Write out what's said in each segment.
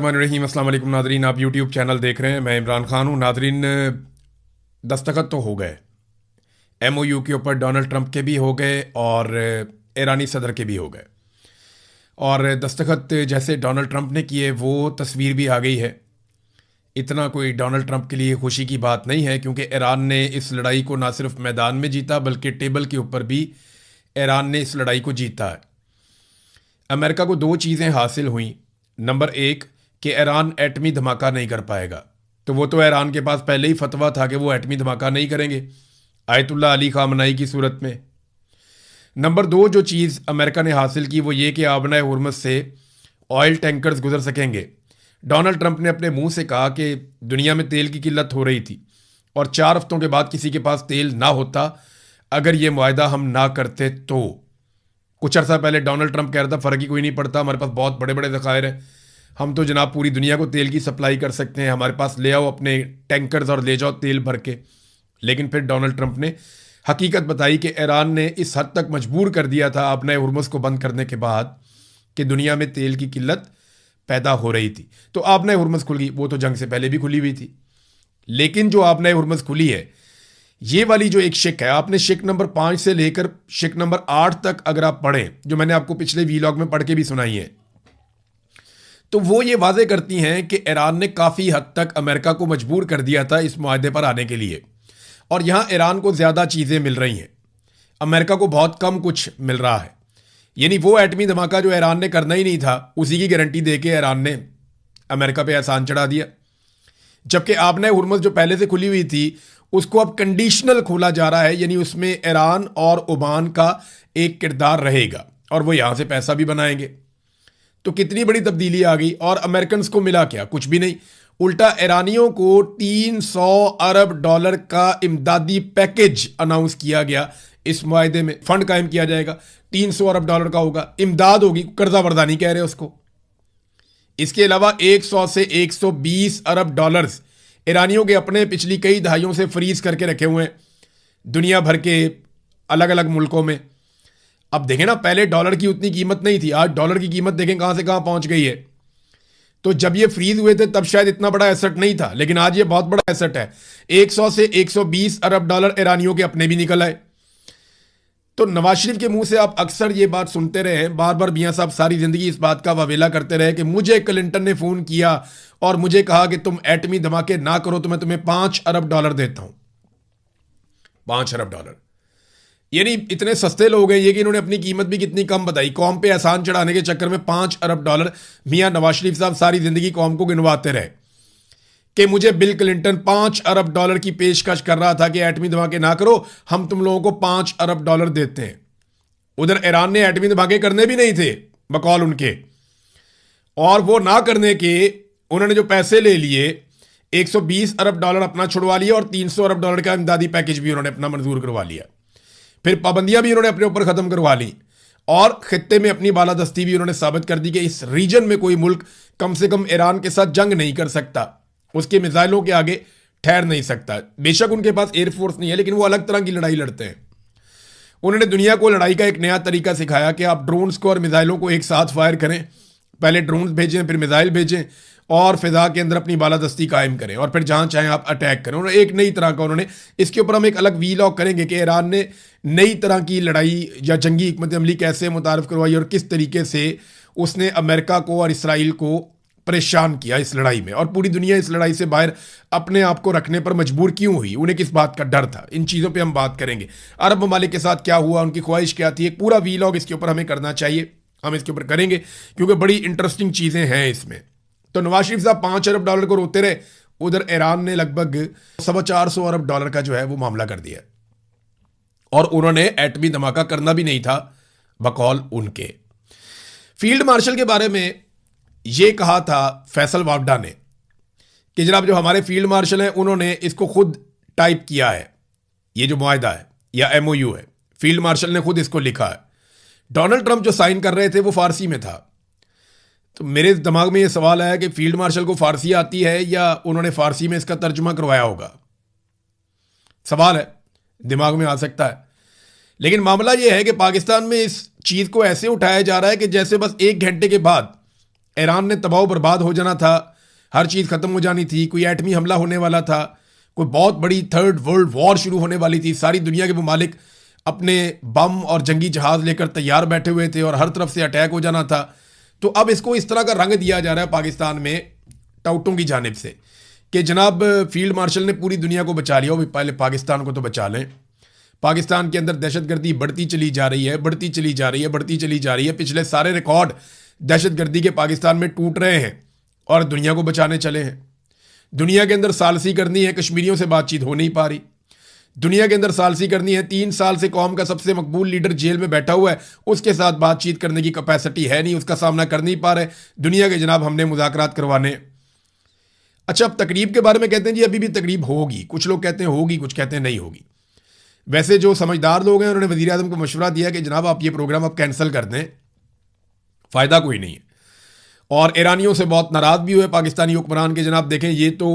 बिस्मिल्लाहिर्रहमानिर्रहीम। अस्सलाम वालेकुम नादरीन, आप यूट्यूब चैनल देख रहे हैं। मैं इमरान खान हूँ। नादरीन, दस्तखत तो हो गए एमओयू के ऊपर, डोनाल्ड ट्रंप के भी हो गए और ईरानी सदर के भी हो गए। और दस्तखत जैसे डोनाल्ड ट्रंप ने किए वो तस्वीर भी आ गई है। इतना कोई डोनाल्ड ट्रंप के लिए खुशी की बात नहीं है, क्योंकि ईरान ने इस लड़ाई को ना सिर्फ मैदान में जीता बल्कि टेबल के ऊपर भी ईरान ने इस लड़ाई को जीता है। अमेरिका को दो चीज़ें हासिल हुई। नंबर एक, कि ईरान एटमी धमाका नहीं कर पाएगा, तो वो तो ईरान के पास पहले ही फतवा था कि वो एटमी धमाका नहीं करेंगे आयतुल्ला अली खामनाई की सूरत में। नंबर दो, जो चीज़ अमेरिका ने हासिल की वो ये कि आबना हुर्मुज़ से ऑयल टैंकर्स गुजर सकेंगे। डोनाल्ड ट्रंप ने अपने मुंह से कहा कि दुनिया में तेल की किल्लत हो रही थी और 4 हफ्तों के बाद किसी के पास तेल ना होता अगर ये मुआहदा हम ना करते तो। कुछ अर्सा पहले डोनाल्ड ट्रंप कह रहा था फ़र्क ही कोई नहीं पड़ता, हमारे पास बहुत बड़े बड़े ज़खायर हैं, हम तो जनाब पूरी दुनिया को तेल की सप्लाई कर सकते हैं, हमारे पास ले आओ अपने टैंकर्स और ले जाओ तेल भर के। लेकिन फिर डोनाल्ड ट्रंप ने हकीकत बताई कि ईरान ने इस हद तक मजबूर कर दिया था आबना हुर्मुज़ को बंद करने के बाद कि दुनिया में तेल की किल्लत पैदा हो रही थी। तो आबना हुर्मुज़ खुल गई, वो तो जंग से पहले भी खुली हुई थी। लेकिन जो आबना हुर्मुज़ खुली है, ये वाली जो एक शिक है, आपने शिक नंबर 5 से लेकर शिक नंबर 8 तक अगर आप पढ़ें, जो मैंने आपको पिछले वीलॉग में पढ़ के भी सुनाई है, तो वो ये वाजे करती हैं कि ईरान ने काफ़ी हद तक अमेरिका को मजबूर कर दिया था इस मुआहदे पर आने के लिए। और यहाँ ईरान को ज़्यादा चीज़ें मिल रही हैं, अमेरिका को बहुत कम कुछ मिल रहा है। यानी वो एटमी धमाका जो ईरान ने करना ही नहीं था, उसी की गारंटी दे के ईरान ने अमेरिका पे एहसान चढ़ा दिया। जबकि आबना हुर्मुज़ जो पहले से खुली हुई थी उसको अब कंडीशनल खोला जा रहा है, यानी उसमें ईरान और ओमान का एक किरदार रहेगा और वो यहाँ से पैसा भी बनाएंगे। तो कितनी बड़ी तब्दीली आ गई। और अमेरिकन को मिला क्या? कुछ भी नहीं। उल्टा ईरानियों को $300 अरब का इमदादी पैकेज अनाउंस किया गया। इस मुआहदे में फंड कायम किया जाएगा, $300 अरब का होगा, इमदाद होगी, कर्जा वर्दा नहीं कह रहे उसको। इसके अलावा 100 से $120 अरब ईरानियों के अपने पिछली कई दहाइयों से फ्रीज करके रखे हुए हैं दुनिया भर के अलग अलग मुल्कों में। अब देखें ना, पहले डॉलर की उतनी कीमत नहीं थी, आज डॉलर की कीमत देखें कहां से कहां पहुंच गई है। तो जब ये फ्रीज हुए थे तब शायद इतना बड़ा एसेट नहीं था, लेकिन आज ये बहुत बड़ा एसेट है। 100 से $120 अरब ईरानियों के अपने भी निकल आए। तो नवाज शरीफ के मुंह से आप अक्सर ये बात सुनते रहे हैं, बार बार मियां साहब सारी जिंदगी इस बात का वावेला करते रहे कि मुझे क्लिंटन ने फोन किया और मुझे कहा कि तुम एटमी धमाके ना करो तो मैं तुम्हें $5 अरब देता हूं। $5 अरब, यानी इतने सस्ते लोग हैं ये कि इन्होंने अपनी कीमत भी कितनी कम बताई। कौम पे एहसान चढ़ाने के चक्कर में $5 अरब मियां नवाज शरीफ साहब सारी जिंदगी कौम को गिनवाते रहे कि मुझे बिल क्लिंटन $5 अरब की पेशकश कर रहा था कि एटमी धमाके ना करो, हम तुम लोगों को $5 अरब देते हैं। उधर ईरान ने एटमी धमाके करने भी नहीं थे बकौल उनके, और वो ना करने के उन्होंने जो पैसे ले लिए, $120 अरब अपना छुड़वा लिया और $300 अरब का इमदादी पैकेज भी उन्होंने अपना मंजूर करवा लिया। फिर पाबंदियां भी उन्होंने अपने ऊपर खत्म करवा ली और खित्ते में अपनी बालादस्ती भी उन्होंने साबित कर दी कि इस रीजन में कोई मुल्क कम से कम ईरान के साथ जंग नहीं कर सकता, उसके मिसाइलों के आगे ठहर नहीं सकता। बेशक उनके पास एयरफोर्स नहीं है, लेकिन वो अलग तरह की लड़ाई लड़ते हैं। उन्होंने दुनिया को लड़ाई का एक नया तरीका सिखाया कि आप ड्रोन्स को और मिसाइलों को एक साथ फायर करें, पहले ड्रोन्स भेजें फिर मिसाइल भेजें और फिजा के अंदर अपनी बालादस्ती कायम करें और फिर जहां चाहें आप अटैक करें। उन्होंने एक नई तरह का, उन्होंने इसके ऊपर हम एक अलग वीलॉग करेंगे कि ईरान ने नई तरह की लड़ाई या जंगी हिकमत अमली कैसे मुतारफ करवाई और किस तरीके से उसने अमेरिका को और इसराइल को परेशान किया इस लड़ाई में, और पूरी दुनिया इस लड़ाई से बाहर अपने आप को रखने पर मजबूर क्यों हुई, उन्हें किस बात का डर था। इन चीज़ों पे हम बात करेंगे। अरब ममालिक के साथ क्या हुआ, उनकी ख्वाहिश क्या थी, एक पूरा वीलॉग इसके ऊपर हमें करना चाहिए, हम इसके ऊपर करेंगे क्योंकि बड़ी इंटरेस्टिंग चीज़ें हैं इसमें। तो नवाज शरीफ साहब $5 अरब को रोते रहे, उधर ईरान ने लगभग $425 अरब का जो है वो मामला कर दिया और उन्होंने एटमी धमाका करना भी नहीं था बकौल उनके। फील्ड मार्शल के बारे में ये कहा था फैसल वावडा ने कि जनाब जो हमारे फील्ड मार्शल हैं उन्होंने इसको खुद टाइप किया है, ये जो मुआहदा है या एमओयू है, फील्ड मार्शल ने खुद इसको लिखा है। डोनाल्ड ट्रंप जो साइन कर रहे थे वो फारसी में था। तो मेरे दिमाग में ये सवाल आया कि फील्ड मार्शल को फारसी आती है या उन्होंने फारसी में इसका तर्जुमा करवाया होगा। सवाल है, दिमाग में आ सकता है। लेकिन मामला यह है कि पाकिस्तान में इस चीज़ को ऐसे उठाया जा रहा है कि जैसे बस 1 घंटे के बाद ईरान ने तबाह बर्बाद हो जाना था, हर चीज़ ख़त्म हो जानी थी, कोई एटमी हमला होने वाला था, कोई बहुत बड़ी थर्ड वर्ल्ड वॉर शुरू होने वाली थी, सारी दुनिया के ममालिक अपने बम और जंगी जहाज़ लेकर तैयार बैठे हुए थे और हर तरफ से अटैक हो जाना था। तो अब इसको इस तरह का रंग दिया जा रहा है पाकिस्तान में टाउटों की जानिब से कि जनाब फील्ड मार्शल ने पूरी दुनिया को बचा लिया, वो भी पहले पाकिस्तान को तो बचा लें। पाकिस्तान के अंदर दहशतगर्दी बढ़ती चली जा रही है, बढ़ती चली जा रही है, बढ़ती चली जा रही है। पिछले सारे रिकॉर्ड दहशतगर्दी के पाकिस्तान में टूट रहे हैं और दुनिया को बचाने चले हैं। दुनिया के अंदर सालसी करनी है, कश्मीरियों से बातचीत हो नहीं पा रही। दुनिया के अंदर सालसी करनी है, 3 साल से कौम का सबसे मकबूल लीडर जेल में बैठा हुआ है, उसके साथ बातचीत करने की कैपेसिटी है नहीं, उसका सामना कर नहीं पा रहे। दुनिया के जनाब हमने मुज़ाकरात करवाने। अच्छा, अब तकरीब के बारे में कहते हैं जी अभी भी तकरीब होगी, कुछ लोग कहते हैं होगी, कुछ कहते हैं नहीं होगी। वैसे जो समझदार लोग हैं उन्होंने वज़ीर आज़म को मशवरा दिया कि जनाब आप ये प्रोग्राम अब कैंसिल कर दें, फ़ायदा कोई नहीं है। और ईरानियों से बहुत नाराज़ भी हुए पाकिस्तानी हुक्मरान के, जनाब देखें ये तो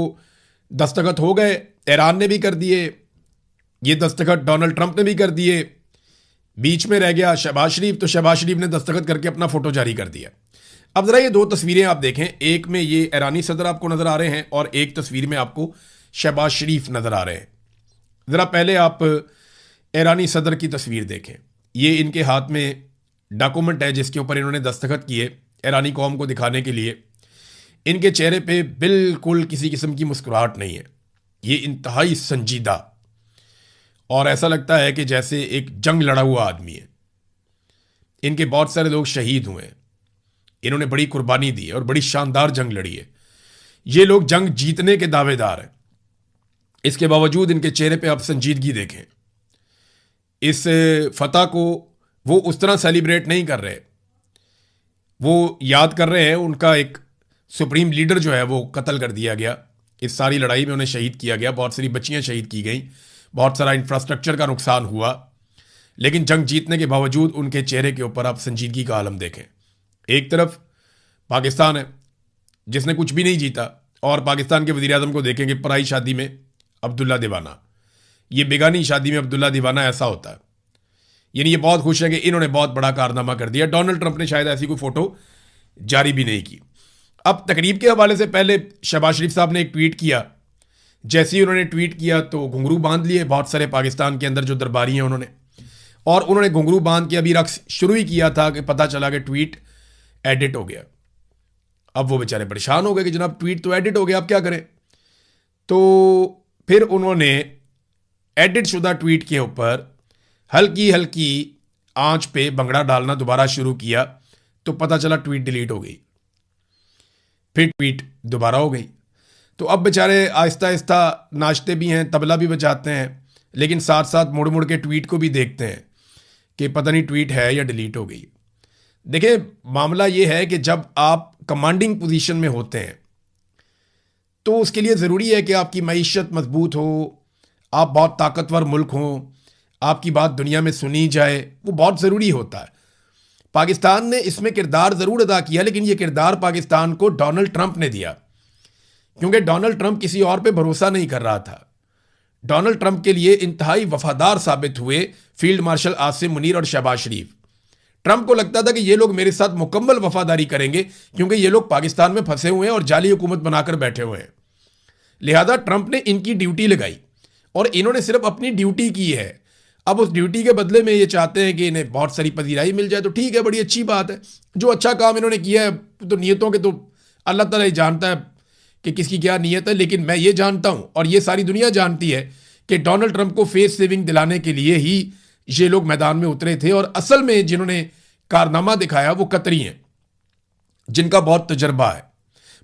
दस्तखत हो गए, ईरान ने भी कर दिए, ये दस्तखत डोनाल्ड ट्रंप ने भी कर दिए, बीच में रह गया शहबाज शरीफ, तो शहबाज शरीफ ने दस्तखत करके अपना फ़ोटो जारी कर दिया। अब ज़रा ये 2 तस्वीरें आप देखें, एक में ये ईरानी सदर आपको नज़र आ रहे हैं और एक तस्वीर में आपको शहबाज शरीफ नज़र आ रहे हैं। ज़रा पहले आप ईरानी सदर की तस्वीर देखें, ये इनके हाथ में डॉक्यूमेंट है जिसके ऊपर इन्होंने दस्तखत किए ईरानी कौम को दिखाने के लिए। इनके चेहरे पे बिल्कुल किसी किस्म की मुस्कुराहट नहीं है, ये इंतहाई संजीदा और ऐसा लगता है कि जैसे एक जंग लड़ा हुआ आदमी है। इनके बहुत सारे लोग शहीद हुए हैं, इन्होंने बड़ी कुर्बानी दी है और बड़ी शानदार जंग लड़ी है। ये लोग जंग जीतने के दावेदार हैं, इसके बावजूद इनके चेहरे पे आप संजीदगी देखें। इस फतह को वो उस तरह सेलिब्रेट नहीं कर रहे, वो याद कर रहे हैं उनका एक सुप्रीम लीडर जो है वो कत्ल कर दिया गया, इस सारी लड़ाई में उन्हें शहीद किया गया, बहुत सारी बच्चियां शहीद की गई, बहुत सारा इंफ्रास्ट्रक्चर का नुकसान हुआ, लेकिन जंग जीतने के बावजूद उनके चेहरे के ऊपर आप संजीदगी का आलम देखें। एक तरफ पाकिस्तान है जिसने कुछ भी नहीं जीता और पाकिस्तान के वज़ीर आज़म को देखेंगे पराई शादी में अब्दुल्ला दीवाना, ये बेगानी शादी में अब्दुल्ला दीवाना ऐसा होता है। यानी ये बहुत खुश है कि इन्होंने बहुत बड़ा कारनामा कर दिया। डोनाल्ड ट्रंप ने शायद ऐसी कोई फ़ोटो जारी भी नहीं की। अब तकरीब के हवाले से पहले शहबाज शरीफ साहब ने एक ट्वीट किया, जैसे ही उन्होंने ट्वीट किया तो घुंघरू बांध लिए बहुत सारे पाकिस्तान के अंदर जो दरबारी हैं उन्होंने, और उन्होंने घुंघरू बांध के अभी रक्स शुरू ही किया था कि पता चला कि ट्वीट एडिट हो गया। अब वो बेचारे परेशान हो गए कि जनाब ट्वीट तो एडिट हो गया, अब क्या करें। तो फिर उन्होंने एडिट शुदा ट्वीट के ऊपर हल्की हल्की आंच पे बंगड़ा डालना दोबारा शुरू किया, तो पता चला ट्वीट डिलीट हो गई, फिर ट्वीट दोबारा हो गई। तो अब बेचारे आहिस्ता आहिस्ता नाचते भी हैं, तबला भी बजाते हैं, लेकिन साथ साथ मुड़ मुड़ के ट्वीट को भी देखते हैं कि पता नहीं ट्वीट है या डिलीट हो गई। देखिए मामला ये है कि जब आप कमांडिंग पोजीशन में होते हैं तो उसके लिए ज़रूरी है कि आपकी मईशत मजबूत हो, आप बहुत ताकतवर मुल्क हों, आपकी बात दुनिया में सुनी जाए, वो बहुत ज़रूरी होता है। पाकिस्तान ने इसमें किरदार ज़रूर अदा किया, लेकिन ये किरदार पाकिस्तान को डोनाल्ड ट्रंप ने दिया, क्योंकि डोनाल्ड ट्रंप किसी और पे भरोसा नहीं कर रहा था। डोनाल्ड ट्रंप के लिए इंतहाई वफादार साबित हुए फील्ड मार्शल आसिम मुनीर और शहबाज शरीफ। ट्रंप को लगता था कि ये लोग मेरे साथ मुकम्मल वफादारी करेंगे, क्योंकि ये लोग पाकिस्तान में फंसे हुए हैं और जाली हुकूमत बनाकर बैठे हुए हैं। लिहाजा ट्रंप ने इनकी ड्यूटी लगाई और इन्होंने सिर्फ अपनी ड्यूटी की है। अब उस ड्यूटी के बदले में ये चाहते हैं कि इन्हें बहुत सारी पजीराई मिल जाए, तो ठीक है, बड़ी अच्छी बात है। जो अच्छा काम इन्होंने किया है, तो नीयतों के तो अल्लाह ताला ही जानता है कि किसकी क्या नीयत है, लेकिन मैं ये जानता हूँ और ये सारी दुनिया जानती है कि डोनाल्ड ट्रंप को फेस सेविंग दिलाने के लिए ही ये लोग मैदान में उतरे थे, और असल में जिन्होंने कारनामा दिखाया वो कतरी हैं, जिनका बहुत तजर्बा है।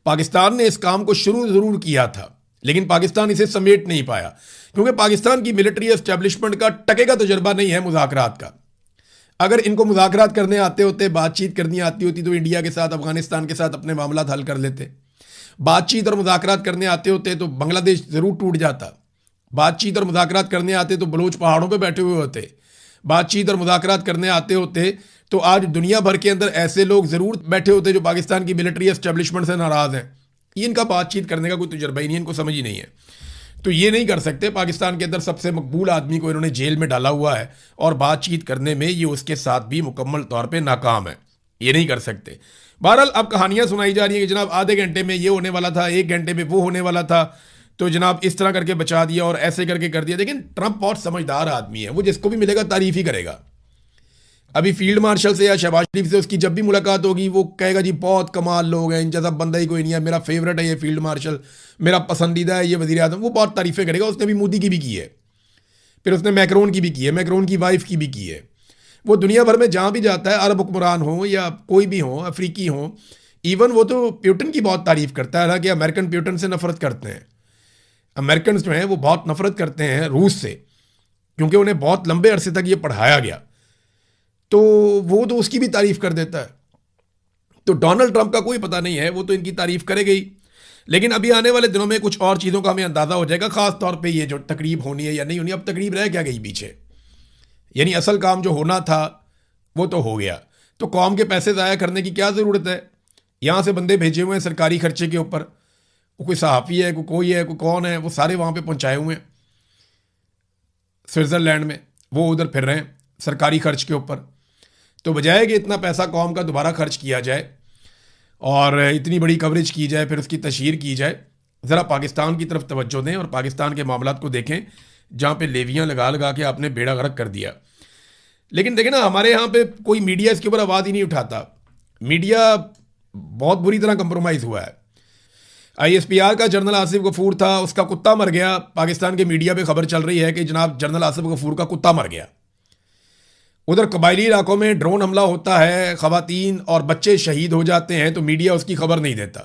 पाकिस्तान ने इस काम को शुरू ज़रूर किया था, लेकिन पाकिस्तान इसे समेट नहीं पाया, क्योंकि पाकिस्तान की मिलिट्री एस्टेब्लिशमेंट का टके का तजर्बा नहीं है मुज़ाकरात का। अगर इनको मुज़ाकरात करने आते होते, बातचीत करनी आती होती, तो इंडिया के साथ, अफगानिस्तान के साथ अपने मामला हल कर लेते। बातचीत और मुज़ाकरात करने आते होते तो बांग्लादेश ज़रूर टूट जाता। बातचीत और मुज़ाकरात करने आते तो बलोच पहाड़ों पे बैठे हुए होते। बातचीत और मुज़ाकरात करने आते होते तो आज दुनिया भर के अंदर ऐसे लोग ज़रूर बैठे होते जो पाकिस्तान की मिलिट्री एस्टेब्लिशमेंट से नाराज़ हैं। इनका बातचीत करने का कोई तजर्बा ही नहीं, इनको समझ ही नहीं है, तो ये नहीं कर सकते। पाकिस्तान के अंदर सबसे मकबूल आदमी को इन्होंने जेल में डाला हुआ है और बातचीत करने में ये उसके साथ भी मुकम्मल तौर पे नाकाम है, ये नहीं कर सकते। बहरहाल अब कहानियां सुनाई जा रही हैं कि जनाब आधे घंटे में ये होने वाला था, 1 घंटे में वो होने वाला था, तो जनाब इस तरह करके बचा दिया और ऐसे करके कर दिया। लेकिन ट्रंप बहुत समझदार आदमी है, वो जिसको भी मिलेगा तारीफ ही करेगा। अभी फील्ड मार्शल से या शहबाज शरीफ से उसकी जब भी मुलाकात होगी वो कहेगा जी बहुत कमाल लोग हैं, इन जैसा बंदा ही कोई नहीं है, मेरा फेवरेट है ये फील्ड मार्शल, मेरा पसंदीदा है ये वज़ीर आज़म। वो बहुत तारीफ़ें करेगा। उसने भी मोदी की भी की है, फिर उसने मैक्रोन की भी की है, मैक्रोन की वाइफ की भी की है। वो दुनिया भर में जहाँ भी जाता है, अरब हुक्मरान हो या कोई भी हो, अफ्रीकी हो, इवन वो तो प्यूटन की बहुत तारीफ़ करता है। हालांकि अमेरिकन प्यूटन से नफरत करते हैं। अमेरिकन जो हैं वो बहुत नफरत करते हैं रूस से, क्योंकि उन्हें बहुत लंबे अरसे तक ये पढ़ाया गया, तो वो तो उसकी भी तारीफ कर देता है। तो डोनाल्ड ट्रंप का कोई पता नहीं है, वो तो इनकी तारीफ करेगा ही। लेकिन अभी आने वाले दिनों में कुछ और चीज़ों का हमें अंदाज़ा हो जाएगा, खास तौर पे ये जो तकरीब होनी है या नहीं होनी। अब तकरीब रह क्या गई पीछे, यानी असल काम जो होना था वो तो हो गया। तो कौम के पैसे ज़ाया करने की क्या ज़रूरत है? यहाँ से बंदे भेजे हुए हैं सरकारी खर्चे के ऊपर, कोई सहाफ़ी है, कोई है, कोई कौन है, वो सारे वहाँ पे पहुँचाए हुए हैं स्विट्ज़रलैंड में, वो उधर फिर रहे हैं सरकारी खर्च के ऊपर। तो बजाय कि इतना पैसा कौम का दोबारा खर्च किया जाए और इतनी बड़ी कवरेज की जाए, फिर उसकी तशहीर की जाए, ज़रा पाकिस्तान की तरफ तवज्जो दें और पाकिस्तान के मामलात को देखें, जहाँ पे लेवियाँ लगा लगा के आपने बेड़ा गर्क कर दिया। लेकिन देखें ना, हमारे यहाँ पे कोई मीडिया इसके ऊपर आवाज़ ही नहीं उठाता। मीडिया बहुत बुरी तरह कंप्रोमाइज़ हुआ है। ISPR का जनरल आसिफ गफूर था, उसका कुत्ता मर गया। पाकिस्तान के मीडिया पे खबर चल रही है कि जनाब जनरल आसिफ गफूर का कुत्ता मर गया। उधर कबायली इलाकों में ड्रोन हमला होता है, खवातीन और बच्चे शहीद हो जाते हैं, तो मीडिया उसकी खबर नहीं देता।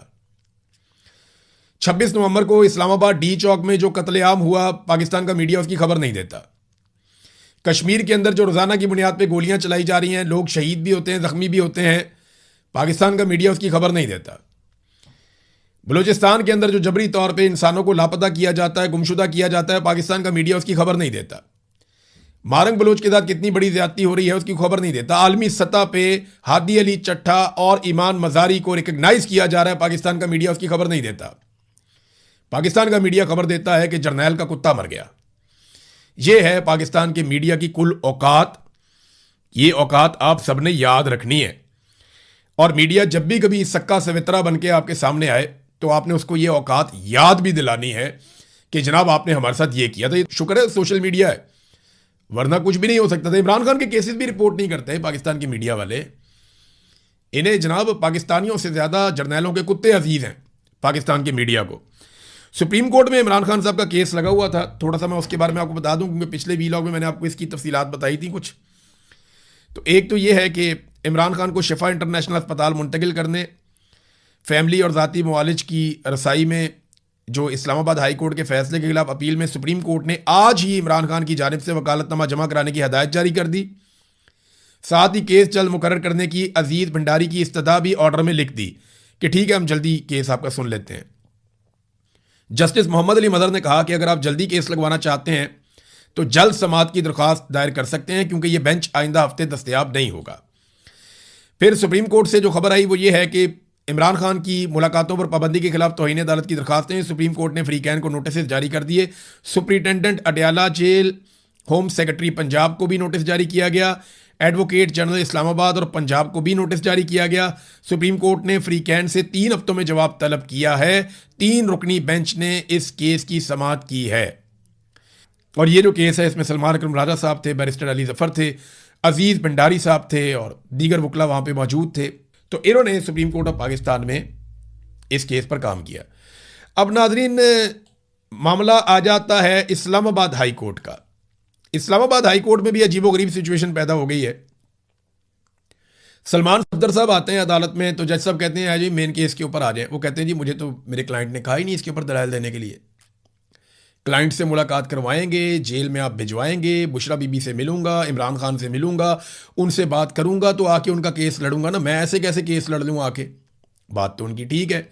26 नवंबर को इस्लामाबाद डी चौक में जो कत्लेआम हुआ, पाकिस्तान का मीडिया उसकी खबर नहीं देता। कश्मीर के अंदर जो रोज़ाना की बुनियाद पर गोलियां चलाई जा रही हैं, लोग शहीद भी होते हैं, ज़ख्मी भी होते हैं, पाकिस्तान का मीडिया उसकी खबर नहीं देता। बलूचिस्तान के अंदर जो जबरी तौर पे इंसानों को लापता किया जाता है, गुमशुदा किया जाता है, पाकिस्तान का मीडिया उसकी खबर नहीं देता। मारंग बलोच के साथ कितनी बड़ी ज्यादती हो रही है उसकी खबर नहीं देता। आलमी सतह पे हादी अली चट्टा और ईमान मजारी को रिकग्नाइज किया जा रहा है, पाकिस्तान का मीडिया उसकी खबर नहीं देता। पाकिस्तान का मीडिया खबर देता है कि जर्नैल का कुत्ता मर गया। यह है पाकिस्तान के मीडिया की कुल औकात। ये औकात आप सबने याद रखनी है। और मीडिया जब भी कभी सक्का सवित्रा बन के आपके सामने आए तो आपने उसको ये औकात याद भी दिलानी है कि जनाब आपने हमारे साथ ये किया था। ये शुक्र है सोशल मीडिया है, वरना कुछ भी नहीं हो सकता था। इमरान खान के केसेस भी रिपोर्ट नहीं करते पाकिस्तान की मीडिया वाले। इन्हें जनाब पाकिस्तानियों से ज़्यादा जर्नैलों के कुत्ते अजीज़ हैं पाकिस्तान की मीडिया को। सुप्रीम कोर्ट में इमरान खान साहब का केस लगा हुआ था, थोड़ा सा मैं उसके बारे में आपको बता दूं, क्योंकि पिछले वीलॉग में मैंने आपको इसकी तफसीलात बताई थी कुछ। तो एक तो ये है कि इमरान खान को शिफा इंटरनेशनल अस्पताल मुंतकिल करने, फैमिली और ज़ाती मुआलिज की रसाई में जो इस्लामाबाद हाई कोर्ट के फैसले के खिलाफ अपील में सुप्रीम कोर्ट ने आज ही इमरान खान की जानिब से वकालतनामा जमा कराने की हदायत जारी कर दी। साथ ही केस जल्द मुकर्रर करने की अजीज भंडारी की इस्तदा भी ऑर्डर में लिख दी कि ठीक है हम जल्दी केस आपका सुन लेते हैं। जस्टिस मोहम्मद अली मजहर ने कहा कि अगर आप जल्दी केस लगवाना चाहते हैं तो जल्द समाअत की दरख्वास्त दायर कर सकते हैं, क्योंकि यह बेंच आइंदा हफ्ते दस्तयाब नहीं होगा। फिर सुप्रीम कोर्ट से जो खबर आई वो ये है कि इमरान खान की मुलाकातों पर पाबंदी के खिलाफ तौहीन अदालत की दरखास्तें सुप्रीम कोर्ट ने फ्रीकैन को नोटिस जारी कर दिए। Superintendent Adiala jail, home secretary Punjab को भी नोटिस जारी किया गया। एडवोकेट जनरल इस्लामाबाद और पंजाब को भी नोटिस जारी किया गया। सुप्रीम कोर्ट ने फ्रीकैन से 3 हफ्तों में जवाब तलब किया है। 3 रुकनी बेंच ने इस केस की समाअत की है। और ये जो केस है इसमें सलमान अकरम राजा साहब थे, बैरिस्टर अली जफर थे, अजीज भंडारी साहब थे और दीगर वकला वहाँ पे मौजूद थे। तो इन्होंने सुप्रीम कोर्ट ऑफ पाकिस्तान में इस केस पर काम किया। अब नाजरीन, मामला आ जाता है इस्लामाबाद हाई कोर्ट का। इस्लामाबाद हाई कोर्ट में भी अजीबोगरीब सिचुएशन पैदा हो गई है। सलमान सफदर साहब आते हैं अदालत में तो जज साहब कहते हैं जी मेन केस के ऊपर आ जाए। वो कहते हैं जी मुझे तो मेरे क्लाइंट ने कहा ही नहीं इसके ऊपर दलाइल देने के लिए। क्लाइंट से मुलाकात करवाएंगे, जेल में आप भिजवाएंगे, बुशरा बीबी से मिलूंगा, इमरान खान से मिलूंगा, उनसे बात करूंगा तो आके उनका केस लड़ूंगा ना। मैं ऐसे कैसे केस लड़ लूँ आके? बात तो उनकी ठीक है।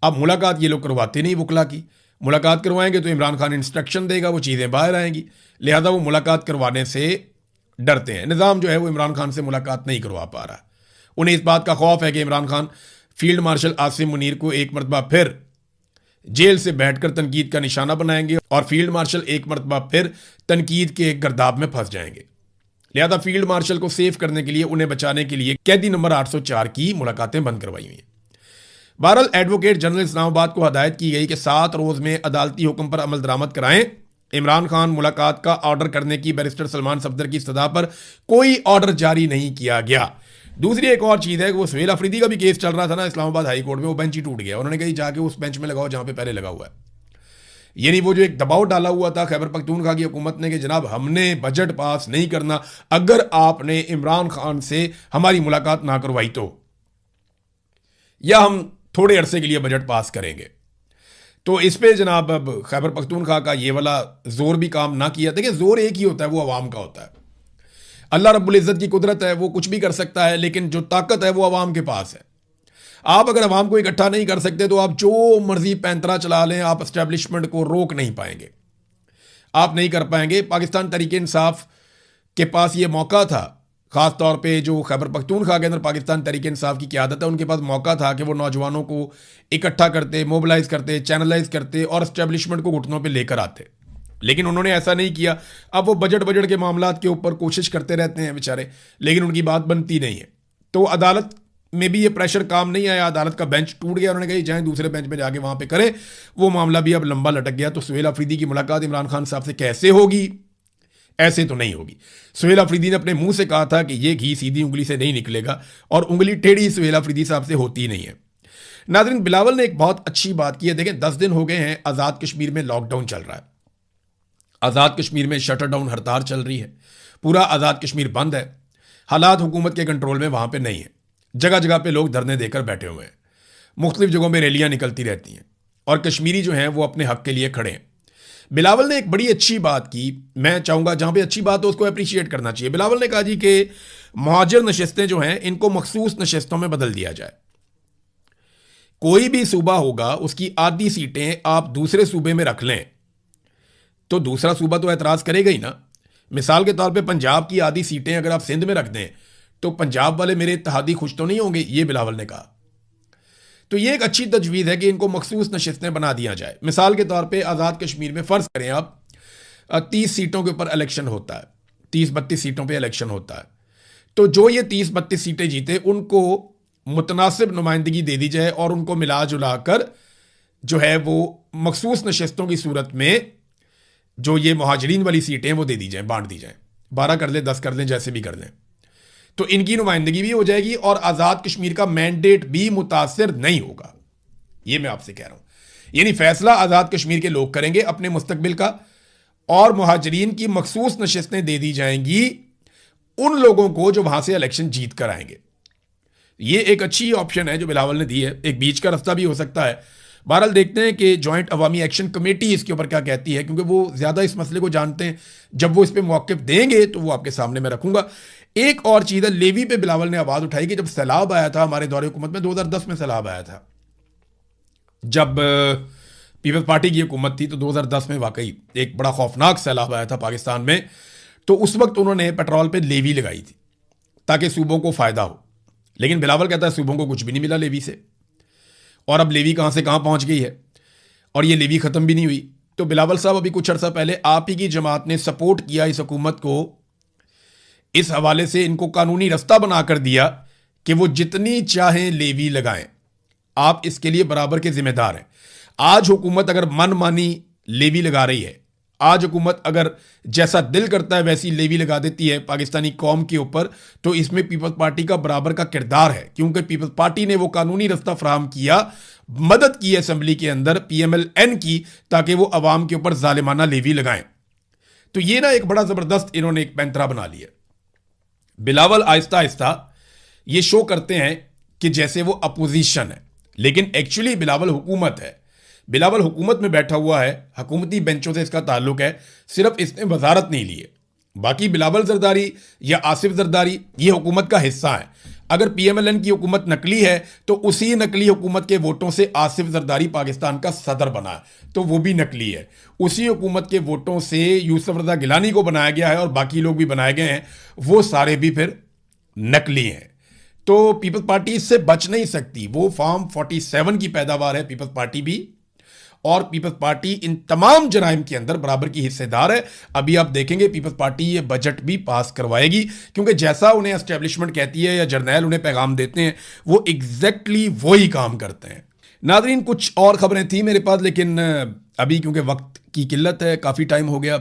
अब मुलाकात ये लोग करवाते नहीं वकला की। मुलाकात करवाएंगे तो इमरान खान इंस्ट्रक्शन देगा, वो चीज़ें बाहर आएंगी, लिहाजा वो मुलाकात करवाने से डरते हैं। निज़ाम जो है वो इमरान खान से मुलाकात नहीं करवा पा रहा। उन्हें इस बात का खौफ है कि इमरान खान फील्ड मार्शल आसिम मुनीर को एक मरतबा फिर जेल से बैठकर तनकीद का निशाना बनाएंगे और फील्ड मार्शल एक मरतबा फिर तनकीद के एक गर्दाब में फंस जाएंगे। लिहाजा फील्ड मार्शल को सेव करने के लिए, उन्हें बचाने के लिए कैदी नंबर 804 की मुलाकातें बंद करवाई हुई हैं। बहरहाल एडवोकेट जनरल इस्लामाबाद को हदायत की गई कि 7 रोज में अदालती हुक्म पर अमल दरामद कराएं। इमरान खान मुलाकात का ऑर्डर करने की बैरिस्टर सलमान सफदर की इस्तदा पर कोई ऑर्डर जारी नहीं किया गया। दूसरी एक और चीज़ है कि वो सुहेल अफरीदी का भी केस चल रहा था ना इस्लामाबाद हाई कोर्ट में, वो बेंच ही टूट गया। उन्होंने कही जाके उस बेंच में लगाओ जहां पे पहले लगा हुआ है। यानी वो जो एक दबाव डाला हुआ था खैबर पख्तूनख्वा की हुकूमत ने कि जनाब हमने बजट पास नहीं करना अगर आपने इमरान खान से हमारी मुलाकात ना करवाई तो, या हम थोड़े अरसे के लिए बजट पास करेंगे। तो इस पे जनाब अब खैबर पख्तूनख्वा का ये वाला जोर भी काम ना किया। देखिए जोर एक ही होता है, वो अवाम का होता है। अल्लाह रब्बुल इज़्ज़त की कुदरत है, वो कुछ भी कर सकता है, लेकिन जो ताकत है वो अवाम के पास है। आप अगर अवाम को इकट्ठा नहीं कर सकते तो आप जो मर्जी पैंतरा चला लें, आप एस्टेब्लिशमेंट को रोक नहीं पाएंगे, आप नहीं कर पाएंगे। पाकिस्तान तहरीक इंसाफ के पास ये मौका था, ख़ास तौर पे जो खैबर पख्तूनख्वा के अंदर पाकिस्तान तहरीक इंसाफ की क़यादत है, उनके पास मौका था कि वो नौजवानों को इकट्ठा करते, मोबिलाइज करते, चैनलाइज करते और एस्टेब्लिशमेंट को घुटनों पे लेकर आते, लेकिन उन्होंने ऐसा नहीं किया। अब वो बजट के मामलात के ऊपर कोशिश करते रहते हैं बेचारे, लेकिन उनकी बात बनती नहीं है। तो अदालत में भी ये प्रेशर काम नहीं आया, अदालत का बेंच टूट गया। उन्होंने कहा जाएं दूसरे बेंच में जाके वहाँ पे करें। वो मामला भी अब लंबा लटक गया। तो सुहेल अफरीदी की मुलाकात इमरान खान साहब से कैसे होगी? ऐसे तो नहीं होगी। सुहेल अफरीदी ने अपने मुंह से कहा था कि ये घी सीधी उंगली से नहीं निकलेगा, और उंगली टेढ़ी सुहेल अफरीदी साहब से होती नहीं है। नाज़रीन, बिलावल ने एक बहुत अच्छी बात की है। देखें 10 दिन हो गए हैं आज़ाद कश्मीर में लॉकडाउन चल रहा है, आज़ाद कश्मीर में शटर डाउन हड़ताल चल रही है, पूरा आज़ाद कश्मीर बंद है, हालात हुकूमत के कंट्रोल में वहाँ पे नहीं है। जगह जगह पे लोग धरने देकर बैठे हुए हैं, मुख्तलिफ जगहों में रैलियाँ निकलती रहती हैं, और कश्मीरी जो हैं वो अपने हक के लिए खड़े हैं। बिलावल ने एक बड़ी अच्छी बात की, मैं चाहूँगा जहाँ पे अच्छी बात हो उसको अप्रिशिएट करना चाहिए। बिलावल ने कहा जी कि मुहाजिर नशस्तें जो हैं इनको मखसूस नशस्तों में बदल दिया जाए। कोई भी सूबा होगा उसकी आधी सीटें आप दूसरे सूबे में रख लें तो दूसरा सूबा तो एतराज़ करेगा ही ना। मिसाल के तौर पे पंजाब की आधी सीटें अगर आप सिंध में रख दें तो पंजाब वाले मेरे इत्तेहादी खुश तो नहीं होंगे, ये बिलावल ने कहा। तो ये एक अच्छी तजवीज़ है कि इनको मखसूस नशस्तें बना दिया जाए। मिसाल के तौर पे आज़ाद कश्मीर में फ़र्ज़ करें आप 30 सीटों के ऊपर इलेक्शन होता है, 30-32 सीटों पे इलेक्शन होता है, तो जो ये 30-32 सीटें जीते उनको मुतनासिब नुमाइंदगी दे दी जाए और उनको मिला जुला कर जो है वो मखसूस नशस्तों की सूरत में जो ये मुहाजिरीन वाली सीटें वो दे दी जाएं, बांट दी जाएं, 12 कर लें, 10 कर लें, जैसे भी कर लें, तो इनकी नुमाइंदगी भी हो जाएगी और आज़ाद कश्मीर का मैंडेट भी मुतासिर नहीं होगा। ये मैं आपसे कह रहा हूं। यानी फैसला आज़ाद कश्मीर के लोग करेंगे अपने मुस्तकबिल का, और मुहाजिरीन की मखसूस नशस्तें दे दी जाएंगी उन लोगों को जो वहां से इलेक्शन जीत कर आएंगे। ये एक अच्छी ऑप्शन है जो बिलावल ने दी है, एक बीच का रास्ता भी हो सकता है। बहरहाल देखते हैं कि जॉइंट अवामी एक्शन कमेटी इसके ऊपर क्या कहती है, क्योंकि वो ज़्यादा इस मसले को जानते हैं। जब वो इस पर मौक़िफ़ देंगे तो वो आपके सामने मैं रखूंगा। एक और चीज़ है, लेवी पे बिलावल ने आवाज़ उठाई कि जब सैलाब आया था हमारे दौरे हुकूमत में, 2010 में सैलाब आया था, जब पीपल्स पार्टी की हुकूमत थी, तो 2010 में वाकई एक बड़ा खौफनाक सैलाब आया था पाकिस्तान में। तो उस वक्त उन्होंने पेट्रोल पे लेवी लगाई थी ताकि सूबों को फ़ायदा हो, लेकिन बिलावल कहता है सूबों को कुछ भी नहीं मिला लेवी से, और अब लेवी कहाँ से कहाँ पहुँच गई है और ये लेवी ख़त्म भी नहीं हुई। तो बिलावल साहब अभी कुछ अर्सा पहले आप ही की जमात ने सपोर्ट किया इस हुकूमत को, इस हवाले से इनको कानूनी रास्ता बनाकर दिया कि वो जितनी चाहें लेवी लगाएं, आप इसके लिए बराबर के जिम्मेदार हैं। आज हुकूमत अगर मनमानी लेवी लगा रही है, आज हुकूमत अगर जैसा दिल करता है वैसी लेवी लगा देती है पाकिस्तानी कौम के ऊपर, तो इसमें पीपल्स पार्टी का बराबर का किरदार है, क्योंकि पीपल्स पार्टी ने वो कानूनी रास्ता फराहम किया, मदद की असेंबली के अंदर PMLN की, ताकि वो अवाम के ऊपर जालिमाना लेवी लगाएं। तो ये ना एक बड़ा ज़बरदस्त इन्होंने एक पैंतरा बना लिया। बिलावल आहिस्ता आहिस्ता ये शो करते हैं कि जैसे वो अपोजिशन है, लेकिन एक्चुअली बिलावल हुकूमत है। बिलावल हुकूमत में बैठा हुआ है, हुकूमती बेंचों से इसका ताल्लुक है, सिर्फ इसने वजारत नहीं ली है। बाकी बिलावल जरदारी या आसिफ जरदारी ये हुकूमत का हिस्सा है। अगर PMLN की हुकूमत नकली है तो उसी नकली हुकूमत के वोटों से आसिफ जरदारी पाकिस्तान का सदर बना है, तो वो भी नकली है। उसी हुकूमत के वोटों से यूसुफ रज़ा गिलानी को बनाया गया है और बाकी लोग भी बनाए गए हैं, वो सारे भी फिर नकली हैं। तो पीपल्स पार्टी इससे बच नहीं सकती। वो फॉर्म 47 की पैदावार है पीपल्स पार्टी भी, और पीपल्स पार्टी इन तमाम जराइम के अंदर बराबर की हिस्सेदार है। अभी आप देखेंगे पीपल्स पार्टी ये बजट भी पास करवाएगी, क्योंकि जैसा उन्हें एस्टेब्लिशमेंट कहती है या जर्नैल उन्हें पैगाम देते हैं, वो एग्जैक्टली वही काम करते हैं। नाज़रीन, कुछ और खबरें थी मेरे पास, लेकिन अभी क्योंकि वक्त की किल्लत है, काफ़ी टाइम हो गया,